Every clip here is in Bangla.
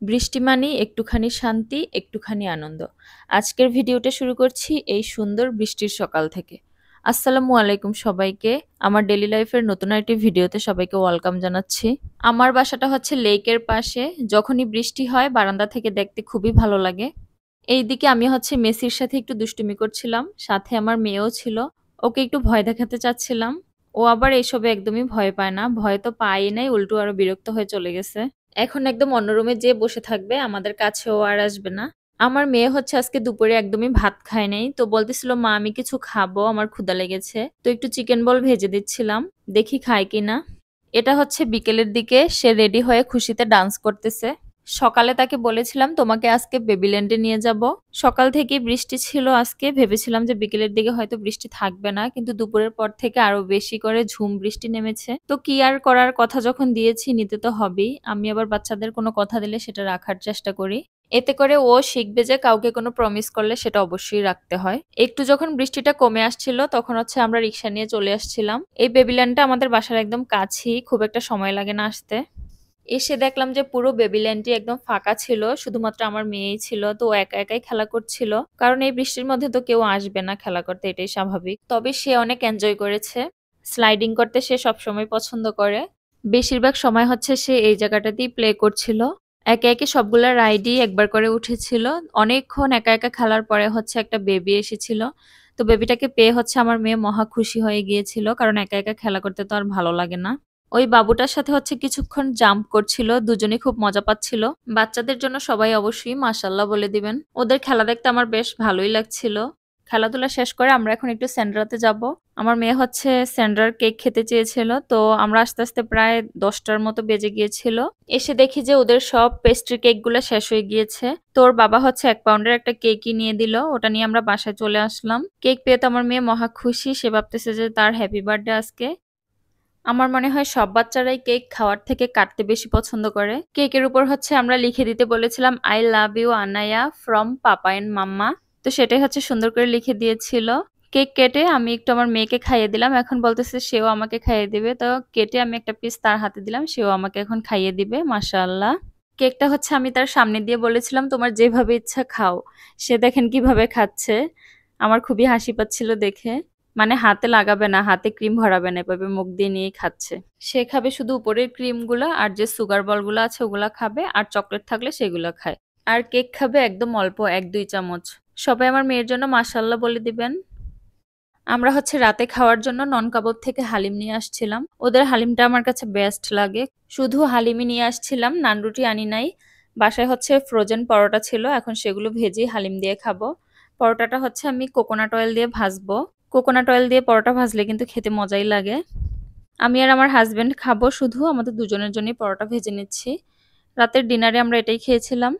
বৃষ্টি মানেই একটুখানি শান্তি, একটুখানি আনন্দ। আজকের ভিডিওটা শুরু করছি এই সুন্দর বৃষ্টির সকাল থেকে। আসসালামু আলাইকুম সবাইকে। আমার ডেইলি লাইফের নতুন একটি ভিডিওতে সবাইকে ওয়েলকাম জানাচ্ছি। আমার বাসাটা হচ্ছে লেকের পাশে। যখনই বৃষ্টি হয় বারান্দা থেকে দেখতে খুবই ভালো লাগে। এইদিকে আমি হচ্ছে মেসির সাথে একটু দুষ্টুমি করছিলাম। সাথে আমার মেয়েও ছিল। ওকে একটু ভয় দেখাতে চাচ্ছিলাম। ও আবার এসবে একদমই ভয় পায় না। ভয় তো পায়ই নাই, উল্টো আরো বিরক্ত হয়ে চলে গেছে। এখন একদম অন্য রুমে যেয়ে বসে থাকবে, আমাদের কাছেও আর আসবে না। আমার মেয়ে হচ্ছে আজকে দুপুরে একদমই ভাত খায় নাই, তো বলতেছিল মা আমি কিছু খাবো, আমার ক্ষুধা লেগেছে, তো একটু চিকেন বল ভেজে দিচ্ছিলাম, দেখি খায় কিনা। এটা হচ্ছে বিকেলের দিকে সে রেডি হয়ে খুশিতে ডান্স করতেছে। সকালে তাকে বলেছিলাম তোমাকে আজকে বেবিল্যান্ডে নিয়ে যাব। সকাল থেকেই বৃষ্টি ছিল, আজকে ভেবেছিলাম যে বিকেলের দিকে হয়তো বৃষ্টি থাকবে না, কিন্তু দুপুরের পর থেকে আরো বেশি করে ঝুম বৃষ্টি নেমেছে। তো কি আর করার, কথা যখন দিয়েছি নিতে তো হবেই। আমি আবার বাচ্চাদের কোনো কথা দিলে সেটা রাখার চেষ্টা করি। এতে করে ও শিখবে যে কাউকে কোনো প্রমিস করলে সেটা অবশ্যই রাখতে হয়। একটু যখন বৃষ্টিটা কমে আসছিল তখন হচ্ছে আমরা রিক্সা নিয়ে চলে আসছিলাম। এই বেবিল্যান্ডটা আমাদের বাসার একদম কাছেই, খুব একটা সময় লাগে না আসতে। এসে দেখলাম যে পুরো বেবিল্যান্ডটি একদম ফাঁকা ছিল, শুধুমাত্র আমার মেয়েই ছিল। তো ও একা একাই খেলা করছিল, কারণ এই বৃষ্টির মধ্যে তো কেউ আসবে না খেলা করতে, এটাই স্বাভাবিক। তবে সে অনেক এনজয় করেছে। স্লাইডিং করতে সে সবসময় পছন্দ করে। বেশিরভাগ সময় হচ্ছে সে এই জায়গাটাতেই প্লে করছিল। একে একে সবগুলা রাইডই একবার করে উঠেছিল। অনেকক্ষণ একা একা খেলার পরে হচ্ছে একটা বেবি এসেছিল। তো বেবিটাকে পেয়ে হচ্ছে আমার মেয়ে মহা খুশি হয়ে গিয়েছিল, কারণ একা একা খেলা করতে তো আর ভালো লাগে না। ওই বাবুটার সাথে হচ্ছে কিছুক্ষণ জাম্প করছিল, দুজনেই খুব মজা পাচ্ছিল। বাচ্চাদের জন্য সবাই অবশ্যই মাশাআল্লাহ বলে দিবেন। ওদের খেলা দেখতে আমার বেশ ভালোই লাগছিল। খেলাধুলা শেষ করে আমরা এখন একটু স্যান্ড্রাতে যাব। আমার মেয়ে হচ্ছে স্যান্ড্রার কেক খেতে চেয়েছিল, তো আমরা আস্তে আস্তে প্রায় 10টার মতো বেজে গিয়েছিল। এসে দেখি যে ওদের সব পেস্ট্রি কেকগুলো শেষ হয়ে গিয়েছে। তো ওর বাবা হচ্ছে 1 পাউন্ডের একটা কেকই নিয়ে দিল, ওটা নিয়ে আমরা বাসায় চলে আসলাম। কেক পেয়ে তো আমার মেয়ে মহা খুশি, সে ভাবতেছে যে তার হ্যাপি বার্থডে আজকে। আমার মনে হয় সব বাচ্চারাই কেক খাওয়ার থেকে কাটতে বেশি পছন্দ করে। কেকের উপর হচ্ছে আমরা লিখে দিতে বলেছিলাম I love you Anaya from papa and mama. তো সেটাই হচ্ছে সুন্দর করে লিখে দিয়েছিল। কেক কেটে আমি একটু আমার মেয়েকে খাইয়ে দিলাম, এখন বলতেছে সেও আমাকে খাইয়ে দিবে। তো কেটে আমি একটা পিস তার হাতে দিলাম, সেও আমাকে এখন খাইয়ে দিবে। মাশাআল্লাহ। কেকটা হচ্ছে আমি তার সামনে দিয়ে বলেছিলাম তোমার যেভাবে ইচ্ছা খাও। সে দেখেন কিভাবে খাচ্ছে। আমার খুবই হাসি পাচ্ছিল দেখে। মানে হাতে লাগাবে না, হাতে ক্রিম ভরাবে না, এভাবে মুখ দিয়ে নিয়েই খাচ্ছে। সে খাবে শুধু উপরের ক্রিমগুলা, আর যে সুগার বলগুলো আছে ওগুলা খাবে, আর চকলেট থাকলে সেগুলো খায়। আর কেক খাবে একদম অল্প, 1-2 চামচ। সবাই আমার মেয়ের জন্য মাশাআল্লাহ বলে দিবেন। আমরা হচ্ছে রাতে খাওয়ার জন্য নন কাবাব থেকে হালিম নিয়ে আসছিলাম। ওদের হালিমটা আমার কাছে বেস্ট লাগে। শুধু হালিমই নিয়ে আসছিলাম, নানরুটি আনি নাই। বাসায় হচ্ছে ফ্রোজেন পরোটা ছিল, এখন সেগুলো ভেজেই হালিম দিয়ে খাবো। পরোটাটা হচ্ছে আমি কোকোনাট অয়েল দিয়ে ভাজবো। কোকোনাট অয়েল দিয়ে পরোটা ভাজলে কিন্তু খেতে মজাই লাগে। আমি আর আমার হাজবেন্ড খাবো, শুধু আমাদের দুজনের জন্যই পরোটা ভেজে নিচ্ছি। রাতের ডিনারে আমরা এটাই খেয়েছিলাম।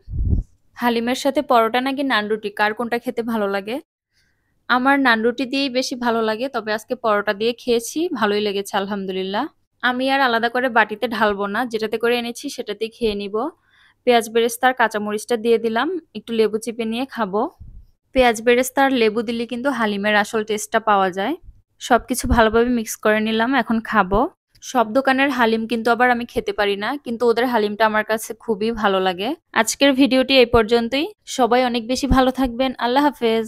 হালিমের সাথে পরোটা নাকি নানরুটি, কার কোনটা খেতে ভালো লাগে? আমার নানরুটি দিয়েই বেশি ভালো লাগে, তবে আজকে পরোটা দিয়ে খেয়েছি, ভালোই লেগেছে আলহামদুলিল্লাহ। আমি আর আলাদা করে বাটিতে ঢালবো না, যেটাতে করে এনেছি সেটাতেই খেয়ে নিব। পেঁয়াজ বেরেস্তা আর কাঁচামরিচটা দিয়ে দিলাম, একটু লেবু চিপে নিয়ে খাবো। পেঁয়াজ বেরেস্তা আর লেবু দিলে কিন্তু হালিমের আসল টেস্টটা পাওয়া যায়। সবকিছু ভালোভাবে মিক্স করে নিলাম, এখন খাবো। সব দোকানের হালিম কিন্তু আবার আমি খেতে পারি না, কিন্তু ওদের হালিমটা আমার কাছে খুবই ভালো লাগে। আজকের ভিডিওটি এই পর্যন্তই। সবাই অনেক বেশি ভালো থাকবেন। আল্লাহ হাফেজ।